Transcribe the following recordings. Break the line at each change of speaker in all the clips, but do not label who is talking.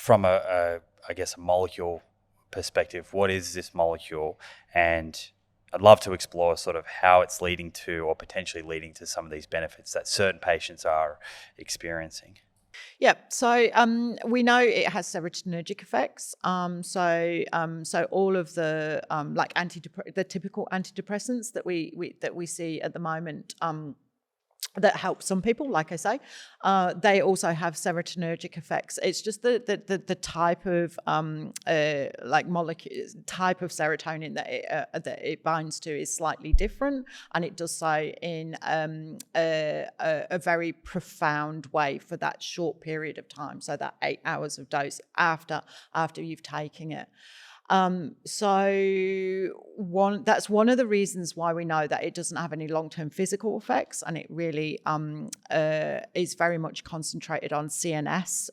from I guess, a molecule perspective, what is this molecule? And I'd love to explore sort of how it's leading to or potentially leading to some of these benefits that certain patients are experiencing.
Yeah, so we know it has serotonergic effects. So all of the the typical antidepressants that we see at the moment. That help some people, like I say, they also have serotonergic effects. It's just the type of molecule, type of serotonin that it binds to is slightly different, and it does so in a very profound way for that short period of time. So that 8 hours of dose after you've taken it. That's one of the reasons why we know that it doesn't have any long-term physical effects, and it really is very much concentrated on CNS,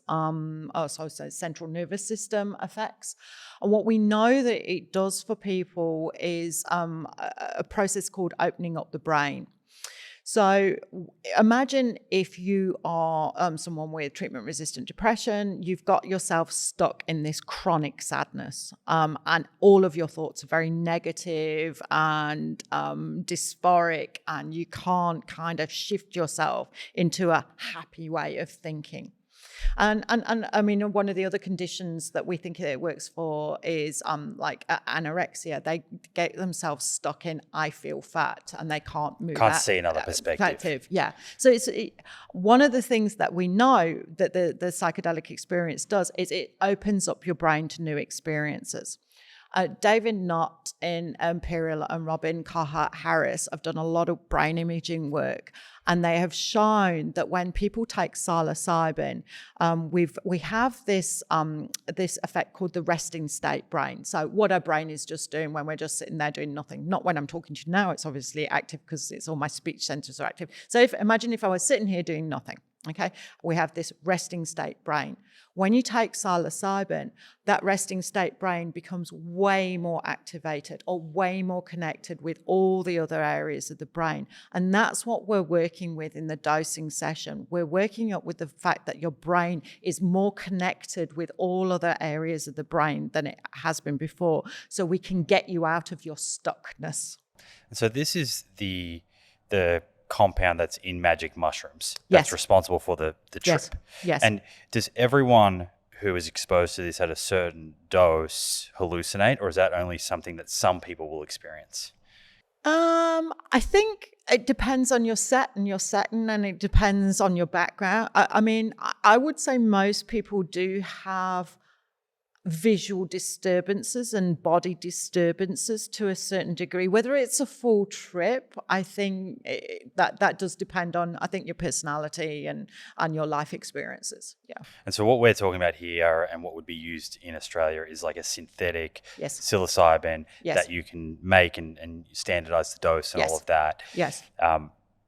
so central nervous system effects. And what we know that it does for people is a process called opening up the brain. So imagine if you are someone with treatment-resistant depression, you've got yourself stuck in this chronic sadness, and all of your thoughts are very negative and dysphoric, and you can't kind of shift yourself into a happy way of thinking. And I mean, one of the other conditions that we think it works for is anorexia. They get themselves stuck in "I feel fat" and they can't move.
Can't see another perspective.
Yeah. So one of the things that we know that the psychedelic experience does is it opens up your brain to new experiences. David Knott in Imperial and Robin Carhart-Harris have done a lot of brain imaging work, and they have shown that when people take psilocybin, we have this effect called the resting state brain. So what our brain is just doing when we're just sitting there doing nothing. Not when I'm talking to you now, it's obviously active because it's all my speech centers are active. So imagine if I was sitting here doing nothing. Okay, we have this resting state brain. When you take psilocybin, that resting state brain becomes way more activated or way more connected with all the other areas of the brain. And that's what we're working with in the dosing session. We're working up with the fact that your brain is more connected with all other areas of the brain than it has been before. So we can get you out of your stuckness.
So this is the compound that's in magic mushrooms that's responsible for the trip.
Yes.
And does everyone who is exposed to this at a certain dose hallucinate, or is that only something that some people will experience?
I think it depends on your setting, and it depends on your background. I mean, I would say most people do have visual disturbances and body disturbances to a certain degree. Whether it's a full trip, I think that does depend on, I think, your personality and your life experiences. Yeah.
And so what we're talking about here and what would be used in Australia is like a synthetic psilocybin that you can make and standardize the dose and all of that.
Yes.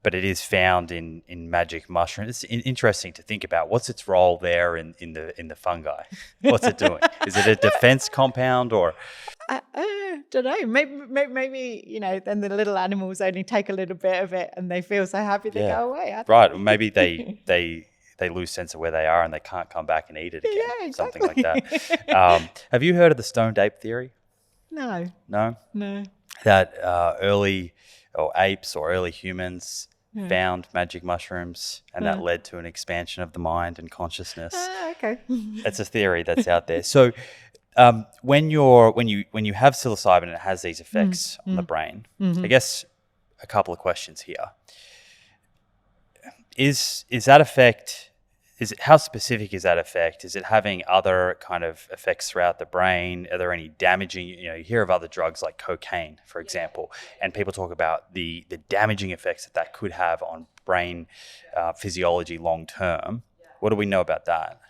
But it is found in magic mushrooms. It's interesting to think about. What's its role there in the fungi? What's it doing? Is it a defense compound or?
I don't know. Maybe then the little animals only take a little bit of it and they feel so happy they go away.
Right. Maybe they lose sense of where they are and they can't come back and eat it again.
Yeah, exactly.
Something like that. Have you heard of the stoned ape theory?
No.
No?
No.
That early apes or early humans found magic mushrooms, and that led to an expansion of the mind and consciousness.
Okay.
That's a theory that's out there. So when you have psilocybin, it has these effects on the brain. I guess a couple of questions here. Is that effect? How specific is that effect? Is it having other kind of effects throughout the brain? Are there any damaging? You hear of other drugs like cocaine, for example, and people talk about the damaging effects that could have on brain physiology long term. What do we know about that?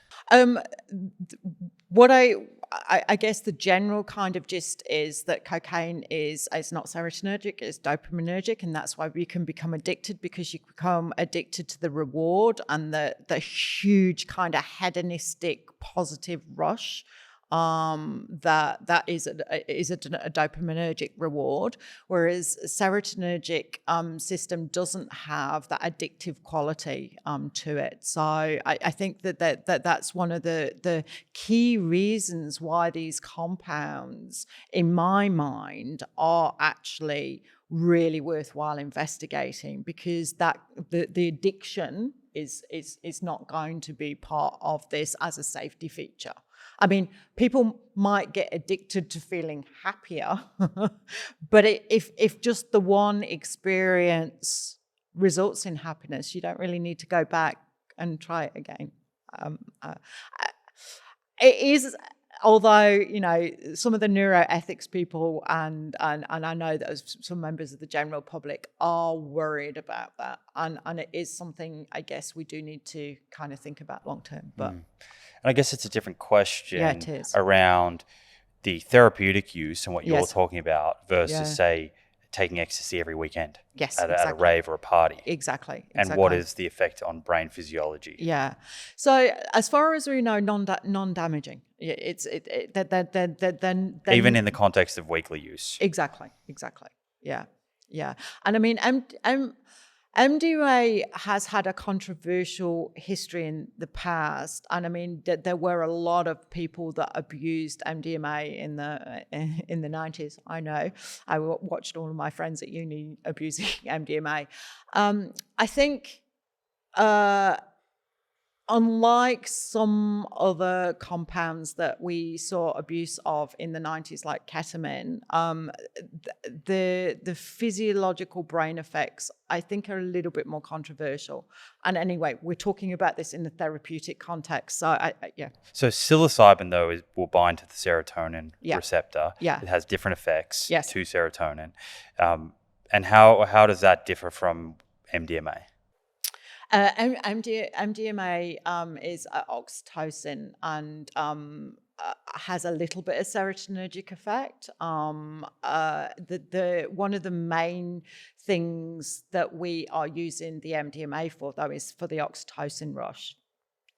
What I guess the general kind of gist is that cocaine is not serotonergic, it's dopaminergic, and that's why we can become addicted, because you become addicted to the reward and the huge kind of hedonistic positive rush that is a dopaminergic reward, whereas serotonergic system doesn't have that addictive quality to it. So I think that's one of the key reasons why these compounds, in my mind, are actually really worthwhile investigating, because that the addiction is not going to be part of this as a safety feature. I mean, people might get addicted to feeling happier, but if just the one experience results in happiness, you don't really need to go back and try it again. It is, although, you know, some of the neuroethics people and I know that some members of the general public are worried about that, and it is something I guess we do need to kind of think about long term. But
and I guess it's a different question
it is.
around the therapeutic use and what you're
Yes.
talking about versus, say, taking ecstasy every weekend
Yes,
at
exactly.
a rave or a party.
Exactly.
And what is the effect on brain physiology?
Yeah. So as far as we know, non-damaging. Then
Even in the context of weekly use.
Exactly. Yeah. And I mean, MDMA has had a controversial history in the past, and I mean there were a lot of people that abused MDMA in the 90s. I know, I watched all of my friends at uni abusing MDMA. I think, unlike some other compounds that we saw abuse of in the 90s, like ketamine, the physiological brain effects, I think, are a little bit more controversial. And anyway, we're talking about this in the therapeutic context. So, yeah.
So psilocybin, though, will bind to the serotonin receptor.
Yeah.
It has different effects
Yes.
to serotonin. And how does that differ from MDMA?
MDMA is oxytocin and has a little bit of serotonergic effect. One of the main things that we are using the MDMA for, though, is for the oxytocin rush,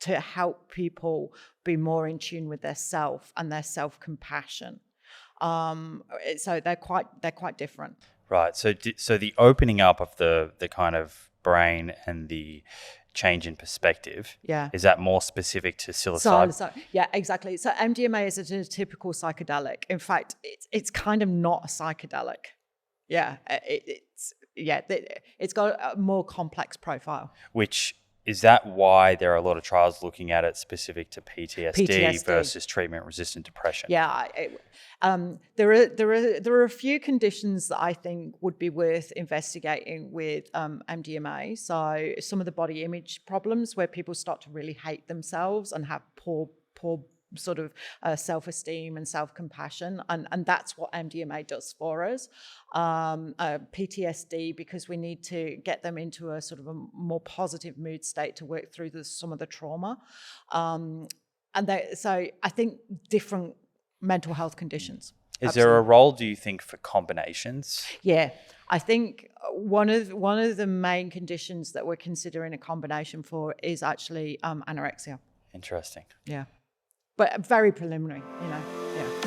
to help people be more in tune with their self and their self-compassion. So they're quite different.
Right. So the opening up of the kind of brain and the change in perspective, is that more specific to psilocybin?
Yeah, exactly. So MDMA is a typical psychedelic. In fact, it's kind of not a psychedelic. Yeah, it's got a more complex profile.
Is that why there are a lot of trials looking at it specific to PTSD versus treatment-resistant depression?
Yeah, there are a few conditions that I think would be worth investigating with MDMA. So some of the body image problems where people start to really hate themselves and have poor sort of self-esteem and self-compassion, and that's what MDMA does for us. PTSD, because we need to get them into a sort of a more positive mood state to work through some of the trauma. So I think different mental health conditions.
Is there a role, do you think, for combinations?
Yeah, I think one of the main conditions that we're considering a combination for is actually anorexia.
Interesting.
Yeah. But very preliminary, you know, yeah.